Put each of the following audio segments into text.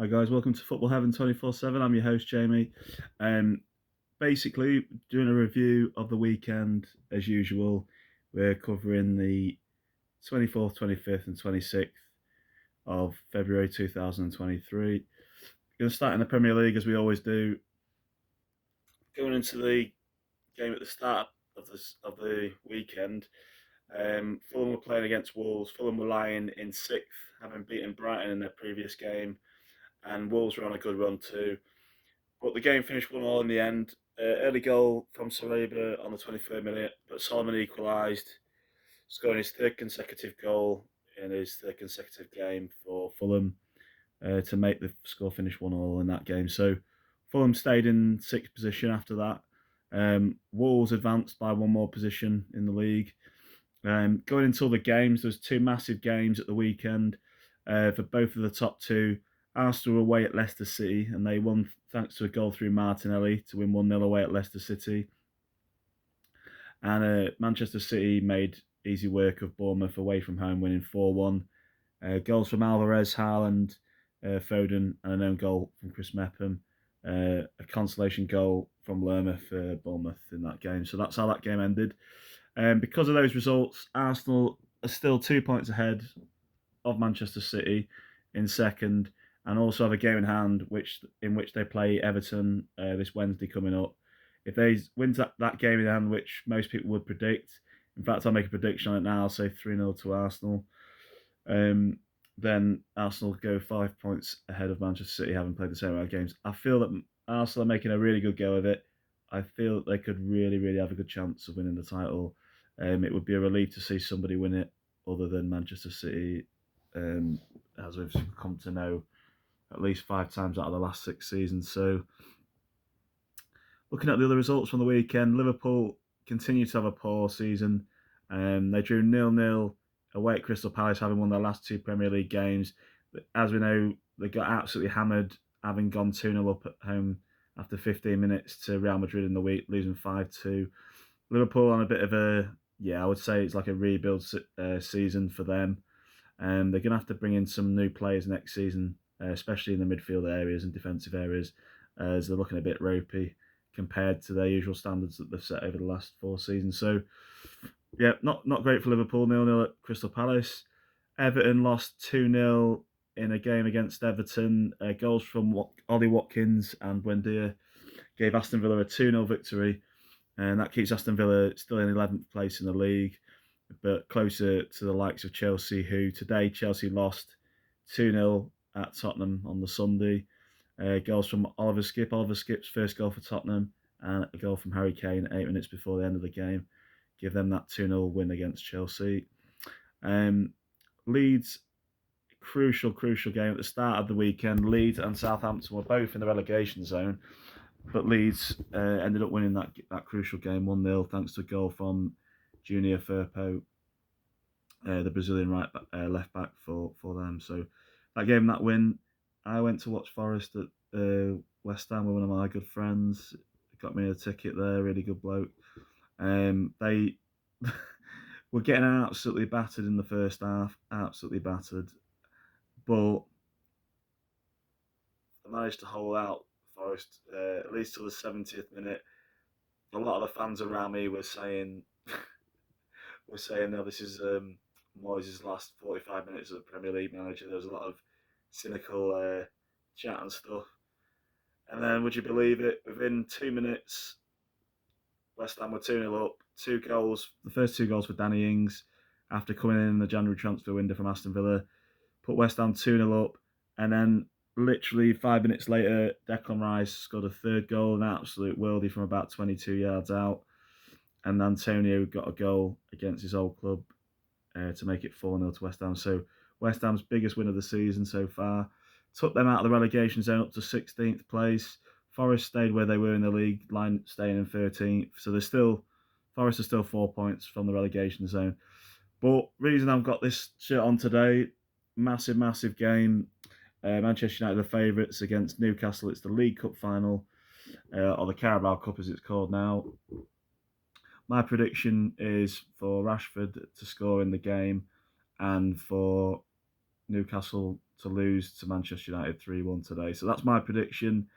Hi guys, welcome to Football Heaven 24/7. I'm your host Jamie. Um, Basically, doing a review of the weekend as usual. We're covering the 24th, 25th, and 26th of February 2023. Going to start in the Premier League as we always do. Going into the game at the start of the weekend, Fulham were playing against Wolves. Fulham were lying in sixth, having beaten Brighton in their previous game, and Wolves were on a good run too. But the game finished 1-1 in the end. Early goal from Sarabia on the 23rd minute, but Solomon equalised, scoring his third consecutive goal in his third consecutive game for Fulham to make the score finish 1-1 in that game. So Fulham stayed in sixth position after that. Wolves advanced by one more position in the league. Going into all the games, there's two massive games at the weekend for both of the top two. Arsenal were away at Leicester City, and they won thanks to a goal through Martinelli to win 1-0 away at Leicester City. And Manchester City made easy work of Bournemouth away from home, winning 4-1. Goals from Alvarez, Haaland, Foden, and an own goal from Chris Mepham. A consolation goal from Lerma for Bournemouth in that game. So that's how that game ended. Because of those results, Arsenal are still 2 points ahead of Manchester City in second, and also have a game in hand, in which they play Everton this Wednesday coming up. If they win that game in hand, which most people would predict, in fact, I'll make a prediction on it now. I'll say 3-0 to Arsenal. Then Arsenal go 5 points ahead of Manchester City, having played the same amount of games. I feel that Arsenal are making a really good go of it. I feel that they could really, really have a good chance of winning the title. It would be a relief to see somebody win it other than Manchester City, as we've come to know at least 5 times out of the last 6 seasons. So, looking at the other results from the weekend, Liverpool continue to have a poor season. They drew 0-0 away at Crystal Palace, having won their last two Premier League games. But as we know, they got absolutely hammered, having gone 2-0 up at home after 15 minutes to Real Madrid in the week, losing 5-2. Liverpool on a bit of I would say it's like a rebuild season for them. They're going to have to bring in some new players next season, especially in the midfield areas and defensive areas, as they're looking a bit ropey compared to their usual standards that they've set over the last 4 seasons. So, yeah, not great for Liverpool. 0-0 at Crystal Palace. Everton lost 2-0 in a game against Everton. Goals from Ollie Watkins and Buendia gave Aston Villa a 2-0 victory, and that keeps Aston Villa still in 11th place in the league, but closer to the likes of Chelsea, who today Chelsea lost 2-0 at Tottenham on the Sunday. Goals from Oliver Skip. Oliver Skip's first goal for Tottenham, and a goal from Harry Kane 8 minutes before the end of the game. Give them that 2-0 win against Chelsea. Leeds, crucial game at the start of the weekend. Leeds and Southampton were both in the relegation zone, but Leeds ended up winning that crucial game 1-0 thanks to a goal from Junior Firpo, the Brazilian left back for them. So that gave them that win. I went to watch Forest at West Ham with one of my good friends. Got me a ticket there. Really good bloke. They were getting absolutely battered in the first half. Absolutely battered, but they managed to hold out Forest at least till the 70th minute. A lot of the fans around me were saying, "No, this is Moyes' last 45 minutes as a Premier League manager." There was a lot of cynical chat and stuff. And then, would you believe it? Within 2 minutes, West Ham were 2-0 up. Two goals. The first two goals for Danny Ings after coming in the January transfer window from Aston Villa put West Ham 2-0 up. And then, literally 5 minutes later, Declan Rice scored a third goal, an absolute worldie from about 22 yards out. And Antonio got a goal against his old club to make it 4-0 to West Ham. So West Ham's biggest win of the season so far. Took them out of the relegation zone up to 16th place. Forest stayed where they were in the league line, staying in 13th. So Forest are still 4 points from the relegation zone. But reason I've got this shirt on today, massive game. Manchester United are favourites against Newcastle. It's the League Cup final, or the Carabao Cup as it's called now. My prediction is for Rashford to score in the game and for Newcastle to lose to Manchester United 3-1 today. So that's my prediction.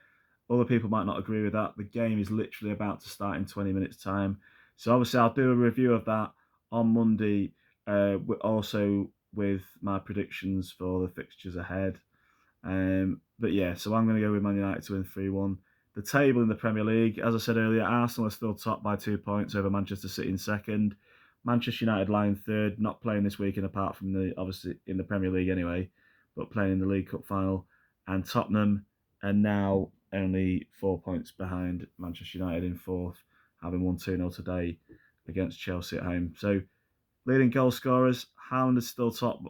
Other people might not agree with that. The game is literally about to start in 20 minutes' time. So obviously I'll do a review of that on Monday, also with my predictions for the fixtures ahead. But yeah, so I'm going to go with Man United to win 3-1. The table in the Premier League, as I said earlier, Arsenal are still top by 2 points over Manchester City in second. Manchester United lying third, not playing this weekend apart from obviously in the Premier League anyway, but playing in the League Cup final. And Tottenham are now only 4 points behind Manchester United in fourth, having won 2-0 today against Chelsea at home. So leading goal scorers, Haaland is still top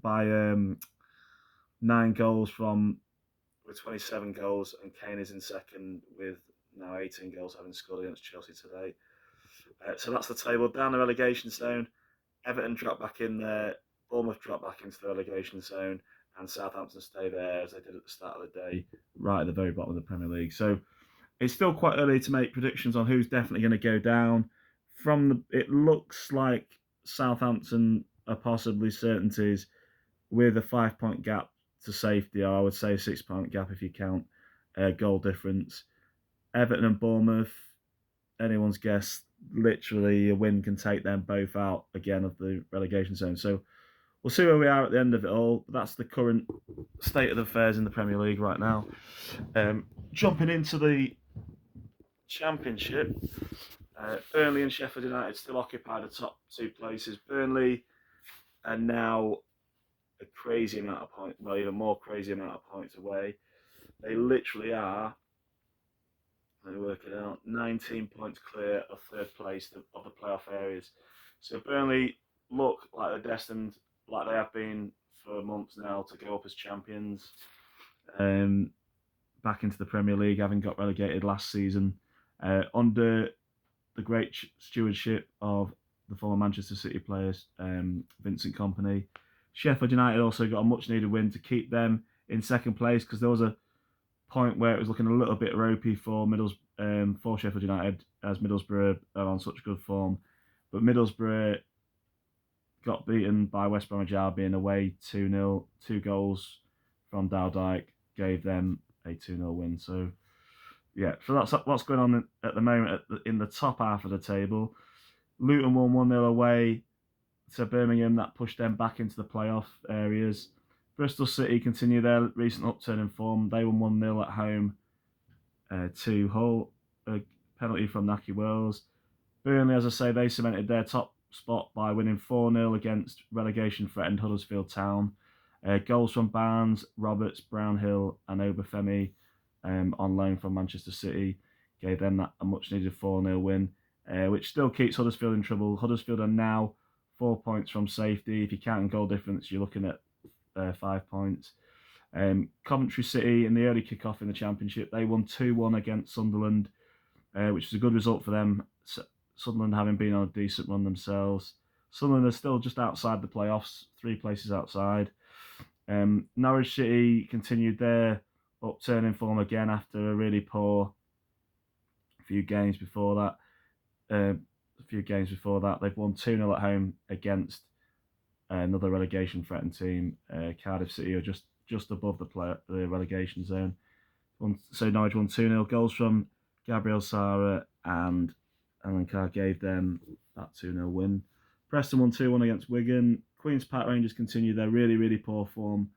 by 9 goals with 27 goals, and Kane is in second with now 18 goals, having scored against Chelsea today. So that's the table. Down the relegation zone, Everton drop back in there, Bournemouth drop back into the relegation zone, and Southampton stay there as they did at the start of the day, right at the very bottom of the Premier League. So it's still quite early to make predictions on who's definitely going to go down. It looks like Southampton are possibly certainties with a 5-point gap to safety, or I would say a 6-point gap if you count goal difference. Everton and Bournemouth, anyone's guess. Literally, a win can take them both out again of the relegation zone. So we'll see where we are at the end of it all. That's the current state of affairs in the Premier League right now. Jumping into the Championship, Burnley and Sheffield United still occupy the top 2 places. Burnley are now a crazy amount of points, well, even more crazy amount of points away. They literally are, let me work it out, 19 points clear of third place of the playoff areas. So Burnley look like they're destined, like they have been for months now, to go up as champions, back into the Premier League, having got relegated last season, under the great stewardship of the former Manchester City players, Vincent Kompany. Sheffield United also got a much needed win to keep them in second place, because there was a point where it was looking a little bit ropey for for Sheffield United, as Middlesbrough are on such good form. But Middlesbrough got beaten by West Bromwich Albion away 2-0. 2 goals from Dowdike gave them a 2-0 win. So yeah, so that's what's going on at the moment in the top half of the table. Luton won 1-0 away to Birmingham. That pushed them back into the playoff areas. Bristol City continue their recent upturn in form. They won 1-0 at home to Hull. A penalty from Naki Wells. Burnley, as I say, they cemented their top spot by winning 4-0 against relegation-threatened Huddersfield Town. Goals from Barnes, Roberts, Brownhill and Obafemi on loan from Manchester City gave them a much-needed 4-0 win, which still keeps Huddersfield in trouble. Huddersfield are now 4 points from safety. If you count in goal difference, you're looking at 5 points. Coventry City, in the early kick-off in the Championship, they won 2-1 against Sunderland, which was a good result for them, Sunderland having been on a decent run themselves. Sunderland are still just outside the playoffs, 3 places outside. Norwich City continued their upturn in form again after a really poor few games before that. They've won 2-0 at home against another relegation-threatened team. Cardiff City are just above the relegation zone. So Norwich won 2-0. Goals from Gabriel Sara and Alan Carr gave them that 2-0 win. Preston won 2-1 against Wigan. Queen's Park Rangers continue their really, really poor form.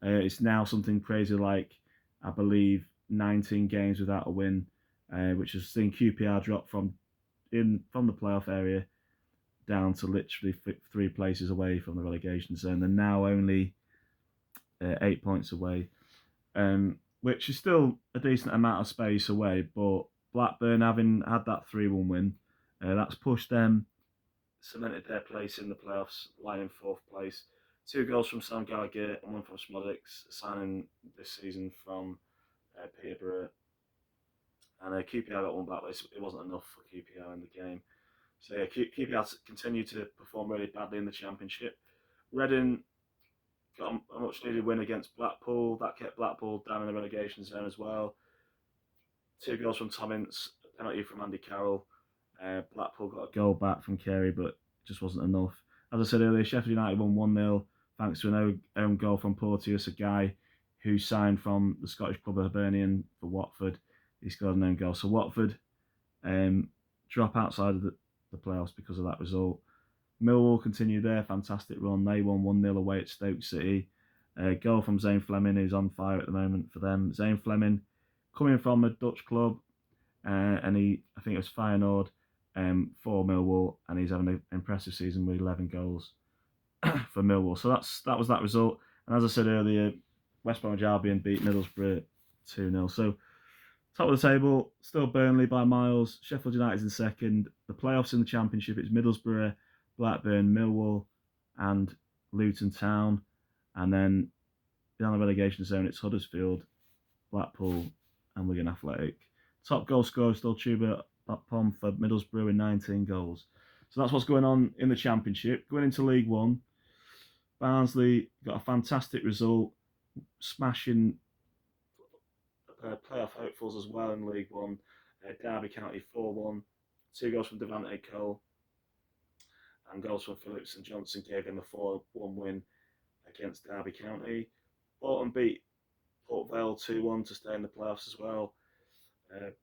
It's now something crazy like, I believe, 19 games without a win, which has seen QPR drop from the playoff area down to literally 3 places away from the relegation zone. They're now only 8 points away, which is still a decent amount of space away. But Blackburn, having had that 3-1 win, that's pushed them, cemented their place in the playoffs, lying in 4th place. 2 goals from Sam Gallagher and 1 from Smodics, signing this season from Peterborough. And QPR got 1 back, but it wasn't enough for QPR in the game. So yeah, QPR continue to perform really badly in the Championship. Reading got a much needed win against Blackpool. That kept Blackpool down in the relegation zone as well. 2 goals from Tom Ince, a penalty from Andy Carroll. Blackpool got a goal back from Carey, but just wasn't enough. As I said earlier, Sheffield United won 1-0 thanks to an own goal from Porteous, a guy who signed from the Scottish club of Hibernian for Watford. He scored an own goal. So Watford drop outside of the playoffs because of that result. Millwall continued their fantastic run. They won 1-0 away at Stoke City. Goal from Zane Fleming, who's on fire at the moment for them. Zane Fleming, coming from a Dutch club, and I think it was Feyenoord for Millwall, and he's having an impressive season with 11 goals for Millwall. So that was that result. And as I said earlier, West Bromwich Albion beat Middlesbrough 2-0. So top of the table, still Burnley by miles. Sheffield United's in second. The playoffs in the Championship, it's Middlesbrough, Blackburn, Millwall, and Luton Town. And then down the relegation zone, it's Huddersfield, Blackpool, and Wigan Athletic. Top goal scorer still Chuba Pom for Middlesbrough with 19 goals. So that's what's going on in the Championship. Going into League One, Barnsley got a fantastic result, smashing playoff hopefuls as well in League One. Derby County 4-1, 2 goals from Devante Cole and goals from Phillips and Johnson gave them a 4-1 win against Derby County. Bolton beat Port Vale 2-1 to stay in the playoffs as well.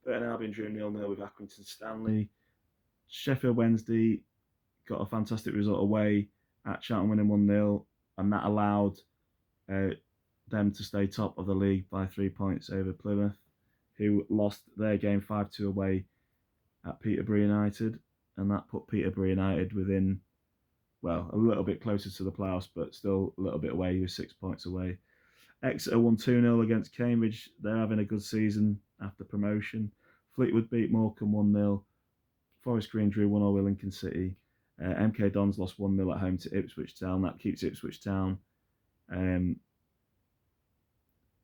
Burton Albion drew 0-0 with Accrington Stanley. Sheffield Wednesday got a fantastic result away at Charlton, winning 1-0, and that allowed them to stay top of the league by 3 points over Plymouth, who lost their game 5-2 away at Peterborough United, and that put Peterborough United within, well, a little bit closer to the playoffs, but still a little bit away. He was 6 points away. Exeter won 2-0 against Cambridge. They're having a good season after promotion. Fleetwood beat Morecambe 1-0. Forest Green drew 1-0 with Lincoln City. MK Dons lost 1-0 at home to Ipswich Town. That keeps Ipswich Town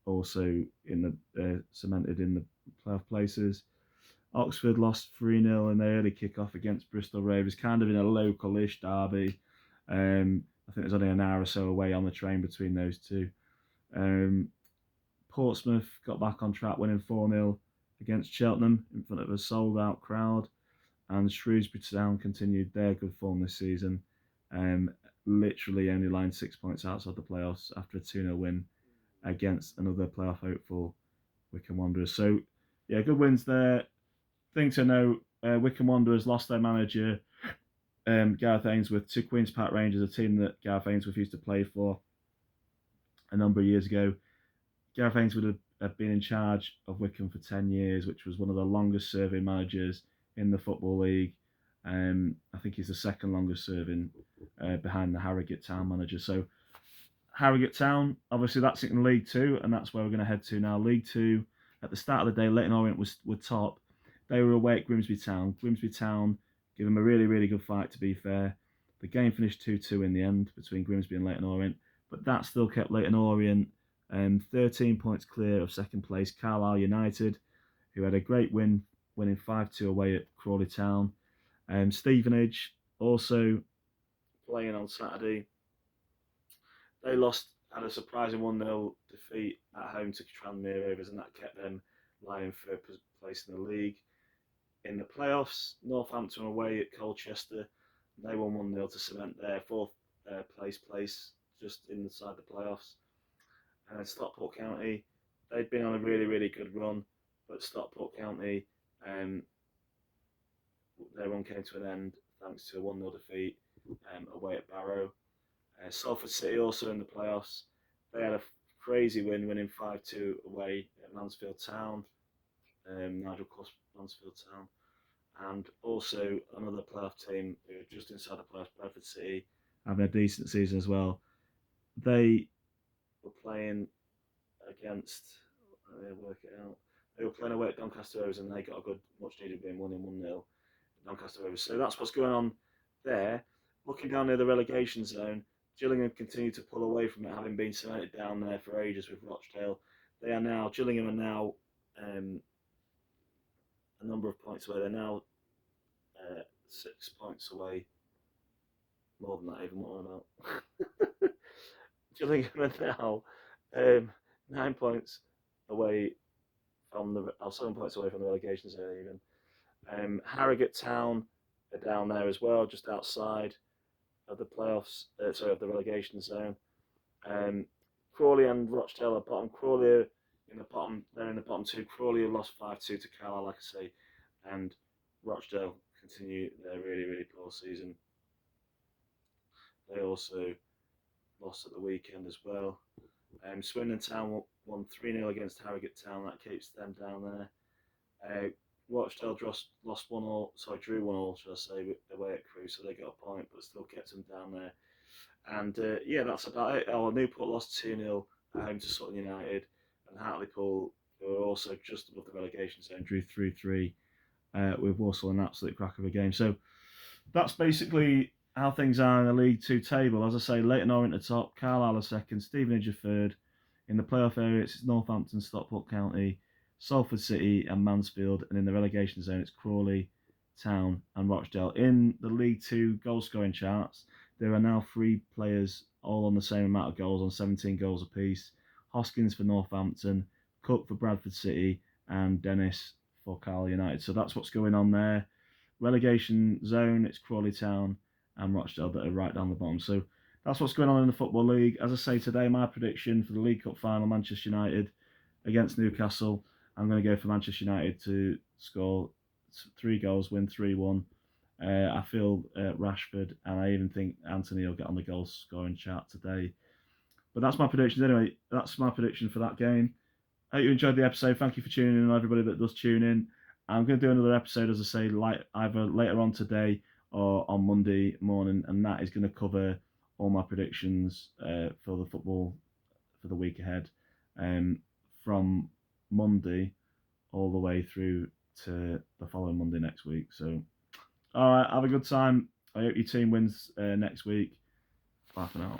also in the cemented in the playoff places. Oxford lost 3-0 in their early kick-off against Bristol Rovers, kind of in a local-ish derby. I think there's only an hour or so away on the train between those two. Portsmouth got back on track, winning 4-0 against Cheltenham in front of a sold-out crowd. And Shrewsbury Town continued their good form this season, literally only lying 6 points outside the playoffs after a 2-0 win against another playoff hopeful, Wycombe Wanderers. So, yeah, good wins there. Thing to note, Wycombe Wanderers lost their manager, Gareth Ainsworth, to Queen's Park Rangers, a team that Gareth Ainsworth used to play for a number of years ago. Gareth Ainsworth had been in charge of Wycombe for 10 years, which was one of the longest serving managers in the Football League. I think he's the second longest serving behind the Harrogate Town manager. So Harrogate Town, obviously that's in League Two, and that's where we're going to head to now. League Two, at the start of the day, Leyton Orient were top. They were away at Grimsby Town. Grimsby Town gave them a really, really good fight, to be fair. The game finished 2-2 in the end between Grimsby and Leyton Orient, but that still kept Leyton Orient 13 points clear of second place Carlisle United, who had a great win, winning 5-2 away at Crawley Town. Stevenage also playing on Saturday. They had a surprising 1-0 defeat at home to Tranmere Rovers, and that kept them lying third place in the league. In the playoffs, Northampton away at Colchester. They won 1-0 to cement their fourth place just inside the playoffs. And Stockport County, they'd been on a really, really good run, but Stockport County, their run came to an end thanks to a 1-0 defeat away at Barrow. Salford City also in the playoffs. They had a crazy win, winning 5-2 away at Mansfield Town. Nigel Clough, Mansfield Town. And also another playoff team who are just inside the playoffs, Bradford City, having a decent season as well. They were playing against, work it out. They were playing away at Doncaster Rovers, and they got a good, much needed win, winning 1-0 at Doncaster Rovers. So that's what's going on there. Looking down near the relegation zone, Gillingham continue to pull away from it, having been cemented down there for ages with Rochdale. Gillingham are now a number of points away. They're now 6 points away. More than that, even more about. Gillingham are now 9 points away from 7 points away from the relegation zone even. Harrogate Town are down there as well, just outside of the playoffs, of the relegation zone. Crawley and Rochdale are bottom. Crawley are in the bottom. They're in the bottom two. Crawley have lost 5-2 to Carlisle, like I say, and Rochdale continue their really really poor season. They also lost at the weekend as well. Swindon Town won 3-0 against Harrogate Town. That keeps them down there. Rochdale lost 1-1, sorry, drew 1-1, should I say, away at Crewe, so they got a point, but still kept them down there. And yeah, that's about it. Newport lost 2-0 at home to Sutton United, and Hartlepool, who were also just above the relegation zone, drew 3-3 with Walsall, an absolute crack of a game. So that's basically how things are in the League Two table. As I say, Leyton Orient at the top, Carlisle are second, Stevenage are third. In the playoff area, it's Northampton, Stockport County, Salford City, and Mansfield. And in the relegation zone, it's Crawley, Town, and Rochdale. In the League Two goal scoring charts, there are now 3 players all on the same amount of goals, on 17 goals apiece. Hoskins for Northampton, Cook for Bradford City, and Dennis for Carlisle United. So that's what's going on there. Relegation zone, it's Crawley Town and Rochdale that are right down the bottom. So that's what's going on in the Football League. As I say today, my prediction for the League Cup final, Manchester United against Newcastle. I'm going to go for Manchester United to score 3 goals, win 3-1. I feel Rashford, and I even think Anthony will get on the goal scoring chart today. But that's my predictions anyway. That's my prediction for that game. I hope you enjoyed the episode. Thank you for tuning in, everybody that does tune in. I'm going to do another episode, as I say, either later on today or on Monday morning, and that is going to cover all my predictions for the football for the week ahead, from Monday all the way through to the following Monday next week. So, all right, have a good time. I hope your team wins next week. Bye for now.